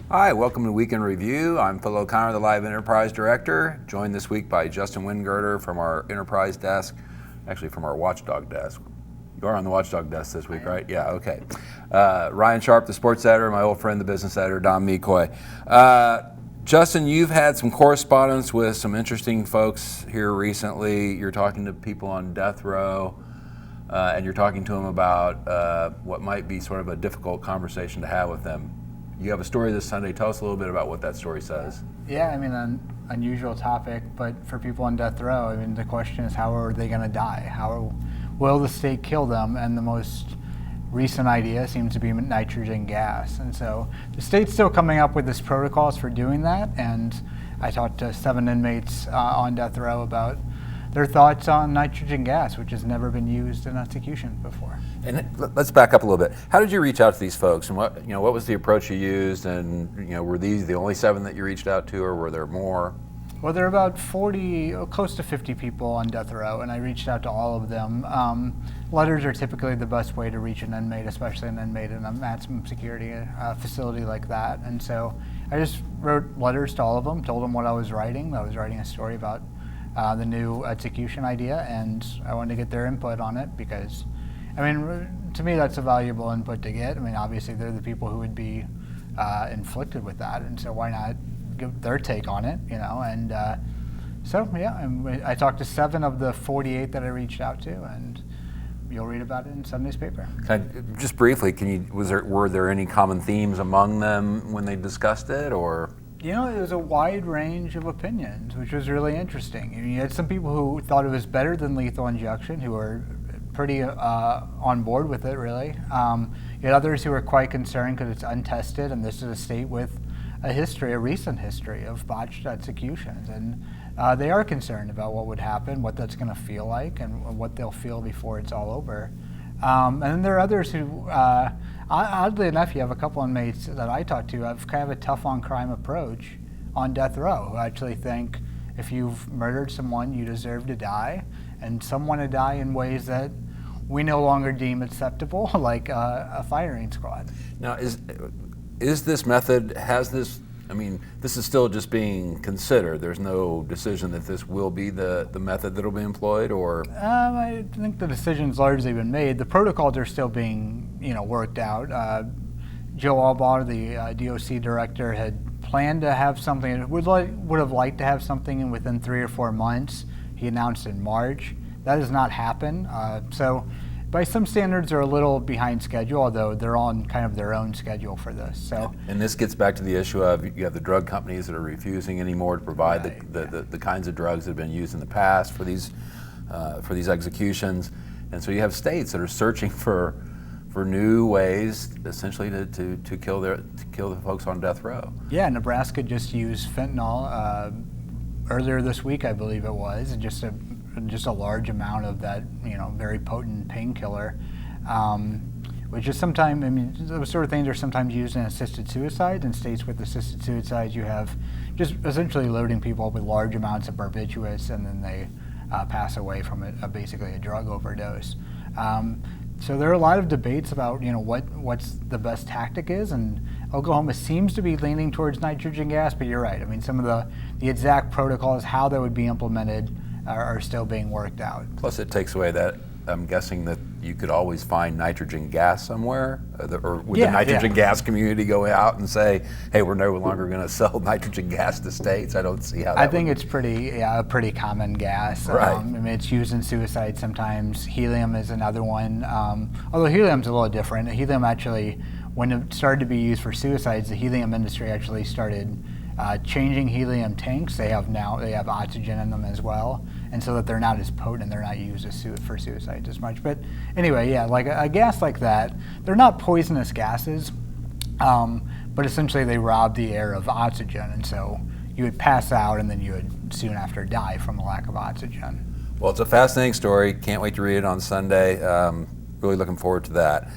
Hi, welcome to Weekend Review. I'm Phil O'Connor, the Live Enterprise Director, joined this week by Justin Wingerter from our Enterprise desk, actually from our Watchdog desk. You are on the Watchdog desk this week, right? Yeah, okay. Ryan Sharp, the sports editor, my old friend, the business editor, Don Mecoy. Justin, you've had some correspondence with some interesting folks here recently. You're talking to people on death row, and you're talking to them about what might be sort of a difficult conversation to have with them. You have a story this Sunday. Tell us a little bit about what that story says. Yeah, I mean, an unusual topic, but for people on death row, I mean, the question is, how are they going to die? How will the state kill them? And the most recent idea seems to be nitrogen gas. And so the state's still coming up with this protocols for doing that. And I talked to 7 inmates on death row about their thoughts on nitrogen gas, which has never been used in execution before. And let's back up a little bit. How did you reach out to these folks, and what was the approach you used? And were these the only 7 that you reached out to, or were there more? Well, there are about 40, close to 50 people on death row, and I reached out to all of them. Letters are typically the best way to reach an inmate, especially an inmate in a maximum security facility like that. And so I just wrote letters to all of them, told them what I was writing. I was writing a story about the new execution idea, and I wanted to get their input on it because, I mean, to me that's a valuable input to get. I mean, obviously they're the people who would be inflicted with that, and so why not give their take on it, and so yeah, I talked to 7 of the 48 that I reached out to, and you'll read about it in Sunday's paper. Just briefly, were there any common themes among them when they discussed it, or? It was a wide range of opinions, which was really interesting. You had some people who thought it was better than lethal injection, who were pretty on board with it, really. You had others who were quite concerned because it's untested, and this is a state with a recent history of botched executions, and they are concerned about what would happen, what that's going to feel like, and what they'll feel before it's all over. And then there are others who, oddly enough, you have a couple inmates that I talked to have kind of a tough on crime approach on death row, who actually think if you've murdered someone, you deserve to die, and some want to die in ways that we no longer deem acceptable, like a firing squad. Now, is this method, this is still just being considered. There's no decision that this will be the method that will be employed, or? I think the decision's largely been made. The protocols are still being, worked out. Joe Albaugh, the DOC director, had planned to have something, would have liked to have something within 3 or 4 months. He announced in March. That has not happened. So by some standards, they're a little behind schedule, although they're on kind of their own schedule for this. So, and this gets back to the issue of you have the drug companies that are refusing anymore to provide the kinds of drugs that have been used in the past for these executions, and so you have states that are searching for new ways, essentially to kill the folks on death row. Yeah, Nebraska just used fentanyl earlier this week, I believe it was, just a large amount of that, very potent painkiller, which is sometimes, those sort of things are sometimes used in assisted suicide. In states with assisted suicides, you have just essentially loading people up with large amounts of barbiturates, and then they pass away from basically a drug overdose. So there are a lot of debates about, what's the best tactic is, and Oklahoma seems to be leaning towards nitrogen gas, but you're right. I mean, some of the exact protocols, how that would be implemented, are still being worked out. Plus, it takes away that, I'm guessing that you could always find nitrogen gas somewhere, or would the nitrogen gas community go out and say, hey, we're no longer going to sell nitrogen gas to states? I don't see how that I think it's a pretty common gas. Right. It's used in suicide sometimes. Helium is another one, although helium's a little different. Helium actually, when it started to be used for suicides, the helium industry actually started changing helium tanks. They have oxygen in them as well, and so that they're not as potent, they're not used for suicides as much. But anyway, yeah, like a gas like that, they're not poisonous gases, but essentially they rob the air of oxygen, and so you would pass out, and then you would soon after die from a lack of oxygen. Well, it's a fascinating story. Can't wait to read it on Sunday. Really looking forward to that.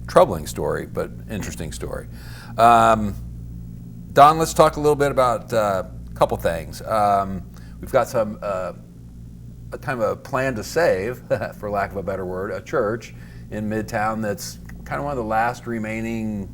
Troubling story, but interesting story. Don, let's talk a little bit about a couple things. We've got some kind of a plan to save, for lack of a better word, a church in Midtown that's kind of one of the last remaining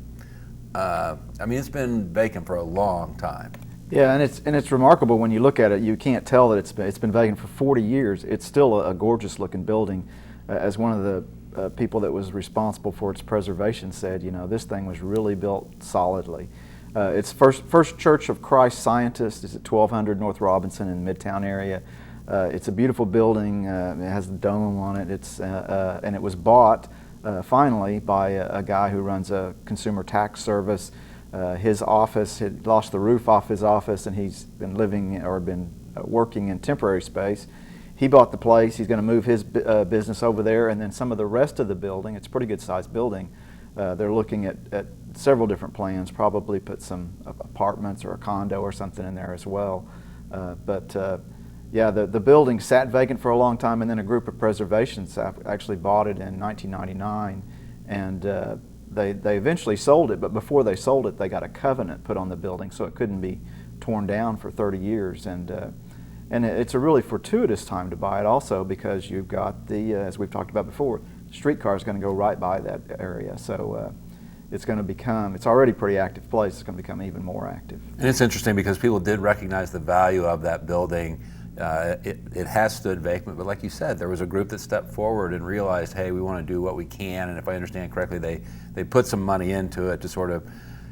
I mean, it's been vacant for a long time. Yeah, and it's remarkable when you look at it. You can't tell that it's been vacant for 40 years. It's still a gorgeous looking building. As one of the people that was responsible for its preservation said, you know, this thing was really built solidly. It's First Church of Christ Scientist is at 1200 North Robinson in the Midtown area. It's a beautiful building. It has a dome on it. And it was bought finally by a guy who runs a consumer tax service. His office had lost the roof off his office, and he's been working in temporary space. He bought the place. He's going to move his business over there, and then some of the rest of the building. It's a pretty good sized building. They're looking at several different plans, probably put some apartments or a condo or something in there as well. Yeah, the building sat vacant for a long time, and then a group of preservation staff actually bought it in 1999, and they eventually sold it. But before they sold it, they got a covenant put on the building so it couldn't be torn down for 30 years. And it's a really fortuitous time to buy it also, because you've got as we've talked about before, streetcar is going to go right by that area. So it's going to become, it's already a pretty active place, it's going to become even more active. And it's interesting because people did recognize the value of that building. It has stood vacant, but like you said, there was a group that stepped forward and realized, hey, we want to do what we can, and if I understand correctly, they put some money into it to sort of,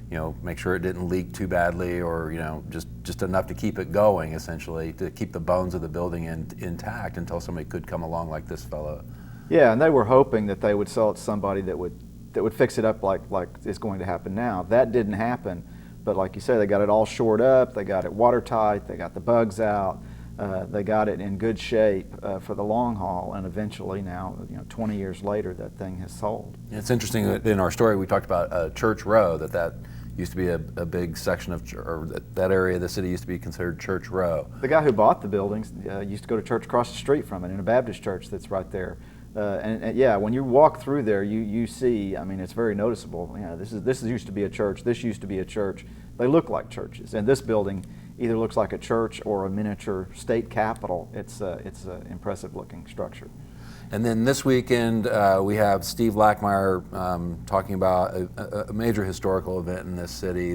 you know, make sure it didn't leak too badly, or, you know, just enough to keep it going, essentially, to keep the bones of the building intact until somebody could come along like this fellow. Yeah, and they were hoping that they would sell it to somebody that would fix it up like is going to happen now. That didn't happen, but like you say, they got it all shored up, they got it watertight, they got the bugs out. They got it in good shape for the long haul, and eventually now, 20 years later, that thing has sold. It's interesting that in our story we talked about Church Row, that used to be a big section of, or that area of the city used to be considered Church Row. The guy who bought the buildings used to go to church across the street from it, in a Baptist church that's right there. And yeah, when you walk through there, you see, I mean, it's very noticeable. This used to be a church. This used to be a church. They look like churches, and this building either looks like a church or a miniature state capitol. It's an impressive looking structure. And then this weekend we have Steve Lackmeyer talking about a major historical event in this city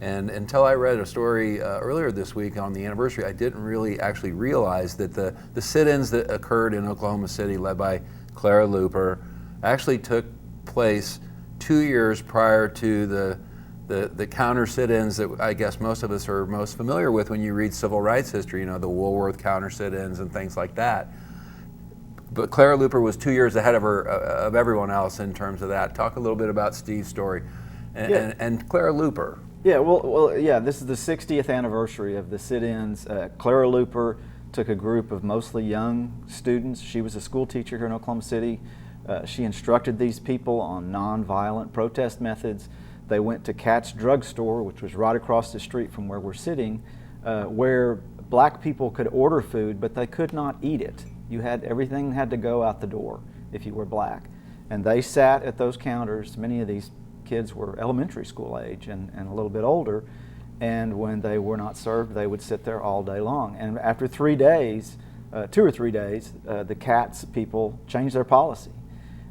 and until I read a story earlier this week on the anniversary, I didn't really actually realize that the sit-ins that occurred in Oklahoma City, led by Clara Luper, actually took place 2 years prior to the counter sit-ins that I guess most of us are most familiar with when you read civil rights history, the Woolworth counter sit-ins and things like that. But Clara Luper was 2 years ahead of everyone else in terms of that. Talk a little bit about Steve's story and Clara Luper. Yeah, well, yeah. This is the 60th anniversary of the sit-ins. Clara Luper took a group of mostly young students. She was a school teacher here in Oklahoma City. She instructed these people on nonviolent protest methods. They went to Katz Drugstore, which was right across the street from where we're sitting, where black people could order food, but they could not eat it. Everything had to go out the door if you were black. And they sat at those counters. Many of these kids were elementary school age and a little bit older, and when they were not served, they would sit there all day long. And after 3 days, 2 or 3 days, the Katz people changed their policy.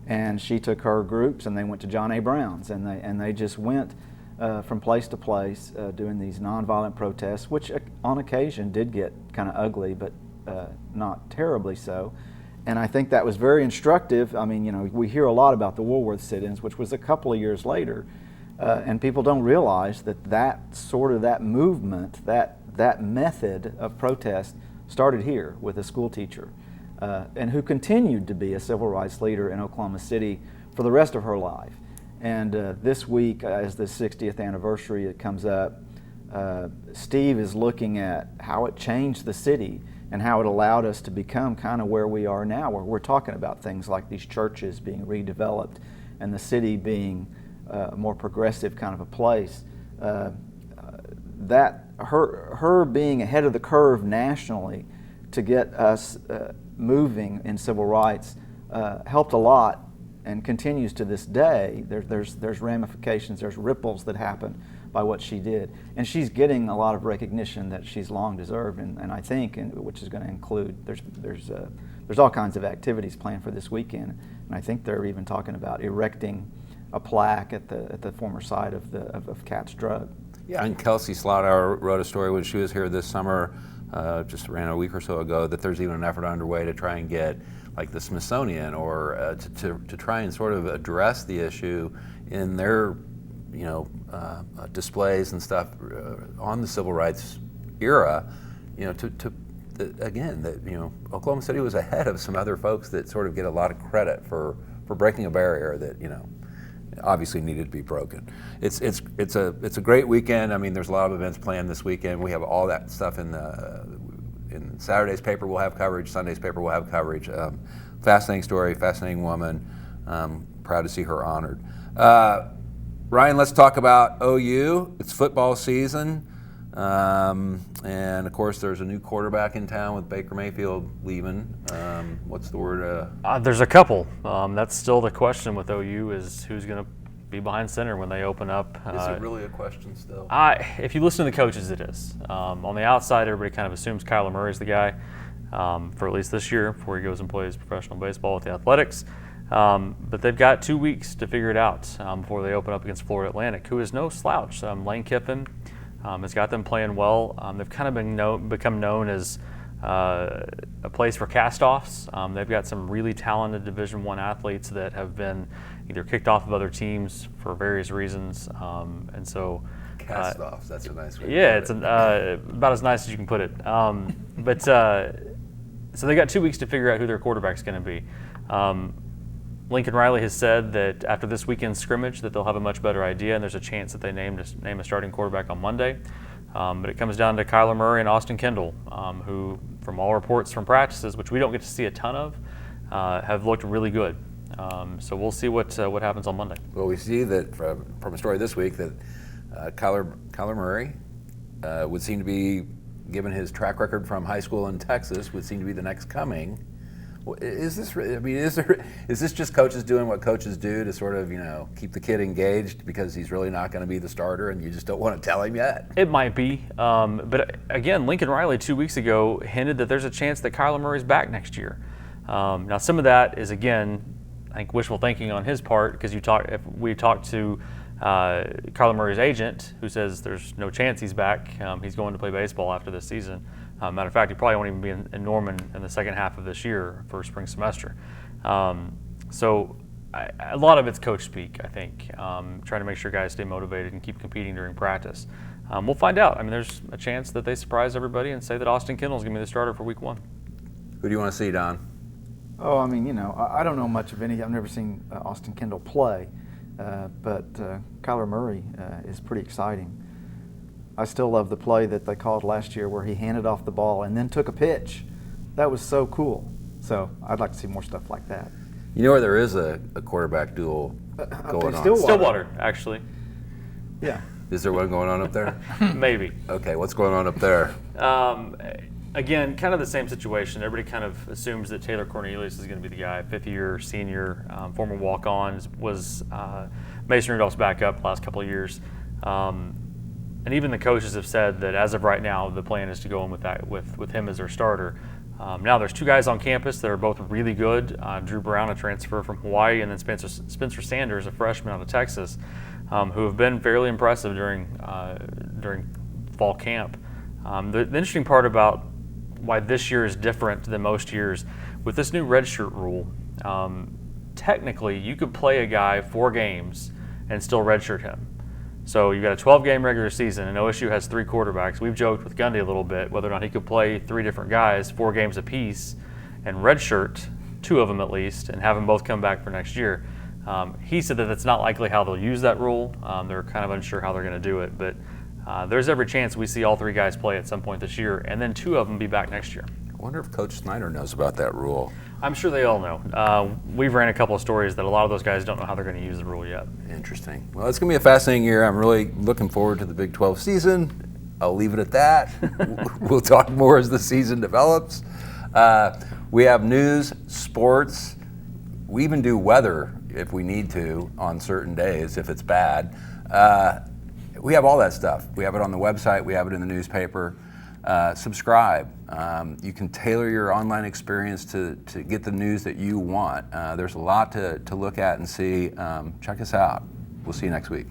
And she took her groups and they went to John A. Brown's, and they just went from place to place doing these nonviolent protests, which on occasion did get kind of ugly, but not terribly so. And I think that was very instructive. I mean, we hear a lot about the Woolworth sit-ins, which was a couple of years later, and people don't realize that movement, that method of protest started here with a school teacher, and who continued to be a civil rights leader in Oklahoma City for the rest of her life. And this week, as the 60th anniversary it comes up, Steve is looking at how it changed the city and how it allowed us to become kind of where we are now, where we're talking about things like these churches being redeveloped and the city being a more progressive kind of a place. That her being ahead of the curve nationally to get us moving in civil rights helped a lot, and continues to this day. There's ramifications, there's ripples that happen by what she did, and she's getting a lot of recognition that she's long deserved, and I think, which is going to include, there's all kinds of activities planned for this weekend, and I think they're even talking about erecting a plaque at the former site of Kat's drug. Yeah, and Kelsey Slaughter wrote a story when she was here this summer, just ran a week or so ago, that there's even an effort underway to try and get like the Smithsonian or to try and sort of address the issue in their displays and stuff on the civil rights era, again, that Oklahoma City was ahead of some other folks that sort of get a lot of credit for breaking a barrier that obviously needed to be broken. It's a great weekend. I mean, there's a lot of events planned this weekend. We have all that stuff in Saturday's paper. We'll have coverage. Sunday's paper will have coverage. Fascinating story, fascinating woman. Proud to see her honored. Ryan, let's talk about OU. It's football season. And of course, there's a new quarterback in town with Baker Mayfield leaving. What's the word? There's a couple. That's still the question with OU is who's going to be behind center when they open up. Is it really a question still? If you listen to the coaches, it is. On the outside, everybody kind of assumes Kyler Murray's the guy for at least this year before he goes and plays professional baseball with the Athletics. But they've got 2 weeks to figure it out before they open up against Florida Atlantic, who is no slouch. Lane Kiffin has got them playing well. They've kind of become known as a place for cast-offs. They've got some really talented Division I athletes that have been either kicked off of other teams for various reasons, and so cast-offs. That's a nice way. Yeah, it's about as nice as you can put it. So they got 2 weeks to figure out who their quarterback's going to be. Lincoln Riley has said that after this weekend's scrimmage that they'll have a much better idea, and there's a chance that they name a starting quarterback on Monday. But it comes down to Kyler Murray and Austin Kendall, who, from all reports from practices, which we don't get to see a ton of, have looked really good. So we'll see what happens on Monday. Well, we see that from a story this week that Kyler Murray would seem to be, given his track record from high school in Texas, would seem to be the next coming. Is this just coaches doing what coaches do to sort of, keep the kid engaged because he's really not going to be the starter and you just don't want to tell him yet? It might be. But again, Lincoln Riley 2 weeks ago hinted that there's a chance that Kyler Murray's back next year. Now, some of that is, again, I think wishful thinking on his part because if we talked to Kyler Murray's agent, who says there's no chance he's back. He's going to play baseball after this season. Matter of fact, he probably won't even be in Norman in the second half of this year for spring semester. So a lot of it's coach speak, I think, trying to make sure guys stay motivated and keep competing during practice. We'll find out. I mean, there's a chance that they surprise everybody and say that Austin Kendall's going to be the starter for week 1. Who do you want to see, Don? Oh, I mean, I don't know much of any. I've never seen Austin Kendall play, but Kyler Murray is pretty exciting. I still love the play that they called last year where he handed off the ball and then took a pitch. That was so cool. So I'd like to see more stuff like that. You know where there is a quarterback duel going on? Stillwater, actually. Yeah. Is there one going on up there? Maybe. Okay, what's going on up there? Again, kind of the same situation. Everybody kind of assumes that Taylor Cornelius is going to be the guy. Fifth-year senior, former walk-on, was Mason Rudolph's backup the last couple of years. And even the coaches have said that as of right now, the plan is to go in with him as their starter. Now there's 2 guys on campus that are both really good. Drew Brown, a transfer from Hawaii, and then Spencer Sanders, a freshman out of Texas, who have been fairly impressive during fall camp. The interesting part about why this year is different than most years, with this new redshirt rule, technically you could play a guy 4 games and still redshirt him. So you've got a 12-game regular season, and OSU has 3 quarterbacks. We've joked with Gundy a little bit whether or not he could play 3 different guys, 4 games apiece, and redshirt 2 of them at least, and have them both come back for next year. He said that that's not likely how they'll use that rule. They're kind of unsure how they're going to do it, but there's every chance we see all 3 guys play at some point this year, and then 2 of them be back next year. I wonder if Coach Snyder knows about that rule. I'm sure they all know. We've ran a couple of stories that a lot of those guys don't know how they're going to use the rule yet. Interesting. Well, it's going to be a fascinating year. I'm really looking forward to the Big 12 season. I'll leave it at that. We'll talk more as the season develops. We have news, sports. We even do weather if we need to on certain days if it's bad. We have all that stuff. We have it on the website. We have it in the newspaper. subscribe. You can tailor your online experience to get the news that you want. There's a lot to look at and see. Check us out. We'll see you next week.